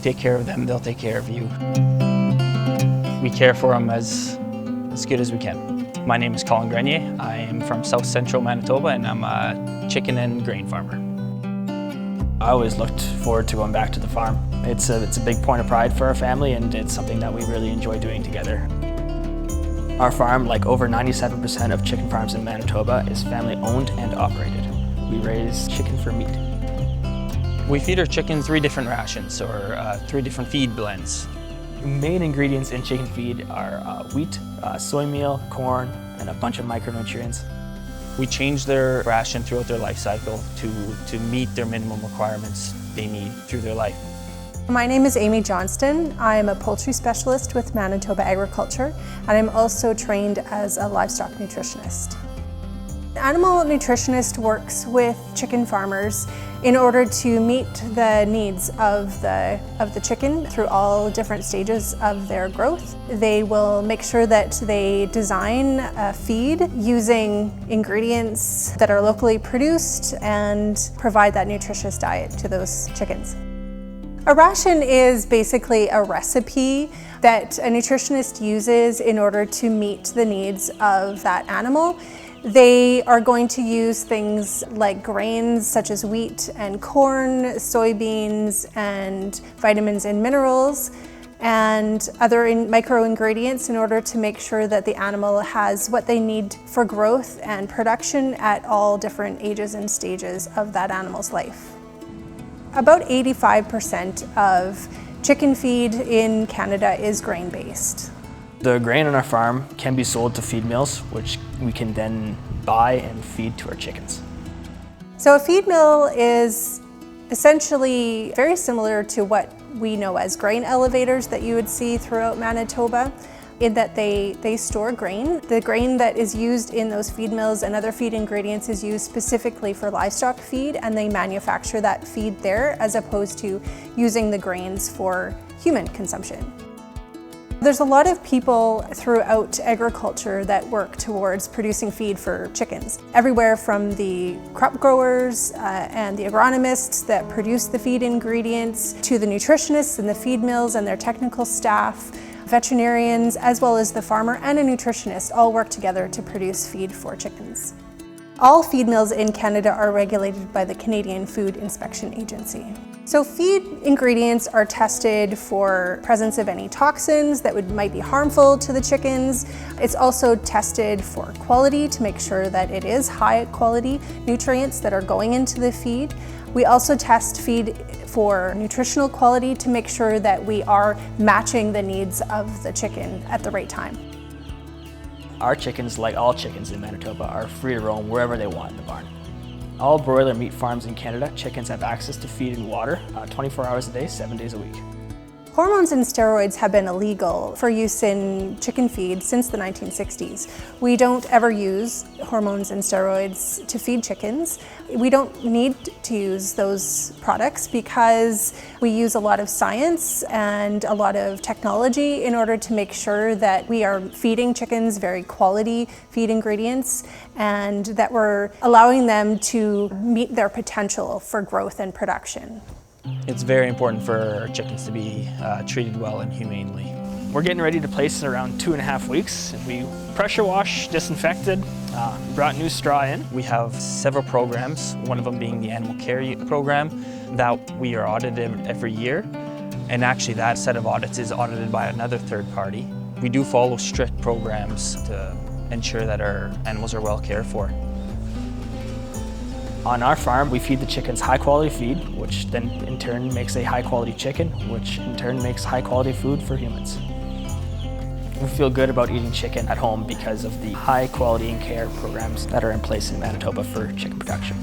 take care of them, they'll take care of you. We care for them as good as we can. My name is Colin Grenier. I am from South Central Manitoba and I'm a chicken and grain farmer. I always looked forward to going back to the farm. It's a big point of pride for our family and it's something that we really enjoy doing together. Our farm, like over 97% of chicken farms in Manitoba, is family owned and operated. We raise chicken for meat. We feed our chicken 3 different rations or 3 different feed blends. Main ingredients in chicken feed are wheat, soy meal, corn, and a bunch of micronutrients. We change their ration throughout their life cycle to meet their minimum requirements they need through their life. My name is Amy Johnston. I am a poultry specialist with Manitoba Agriculture, and I'm also trained as a livestock nutritionist. Animal nutritionist works with chicken farmers in order to meet the needs of the chicken through all different stages of their growth. They will make sure that they design a feed using ingredients that are locally produced and provide that nutritious diet to those chickens. A ration is basically a recipe that a nutritionist uses in order to meet the needs of that animal. They are going to use things like grains such as wheat and corn, soybeans, and vitamins and minerals, and other micro ingredients in order to make sure that the animal has what they need for growth and production at all different ages and stages of that animal's life. About 85% of chicken feed in Canada is grain-based. The grain on our farm can be sold to feed mills, which we can then buy and feed to our chickens. So a feed mill is essentially very similar to what we know as grain elevators that you would see throughout Manitoba, in that they store grain. The grain that is used in those feed mills and other feed ingredients is used specifically for livestock feed, and they manufacture that feed there as opposed to using the grains for human consumption. There's a lot of people throughout agriculture that work towards producing feed for chickens. Everywhere from the crop growers and the agronomists that produce the feed ingredients to the nutritionists and the feed mills and their technical staff, veterinarians, as well as the farmer and a nutritionist all work together to produce feed for chickens. All feed mills in Canada are regulated by the Canadian Food Inspection Agency. So feed ingredients are tested for presence of any toxins that might be harmful to the chickens. It's also tested for quality to make sure that it is high quality nutrients that are going into the feed. We also test feed for nutritional quality to make sure that we are matching the needs of the chicken at the right time. Our chickens, like all chickens in Manitoba, are free to roam wherever they want in the barn. All broiler meat farms in Canada, chickens have access to feed and water 24 hours a day, 7 days a week. Hormones and steroids have been illegal for use in chicken feed since the 1960s. We don't ever use hormones and steroids to feed chickens. We don't need to use those products because we use a lot of science and a lot of technology in order to make sure that we are feeding chickens very quality feed ingredients and that we're allowing them to meet their potential for growth and production. It's very important for our chickens to be treated well and humanely. We're getting ready to place in around 2.5 weeks. We pressure wash, disinfected, brought new straw in. We have several programs, one of them being the animal care program that we are audited every year. And actually that set of audits is audited by another third party. We do follow strict programs to ensure that our animals are well cared for. On our farm, we feed the chickens high quality feed, which then in turn makes a high quality chicken, which in turn makes high quality food for humans. We feel good about eating chicken at home because of the high quality and care programs that are in place in Manitoba for chicken production.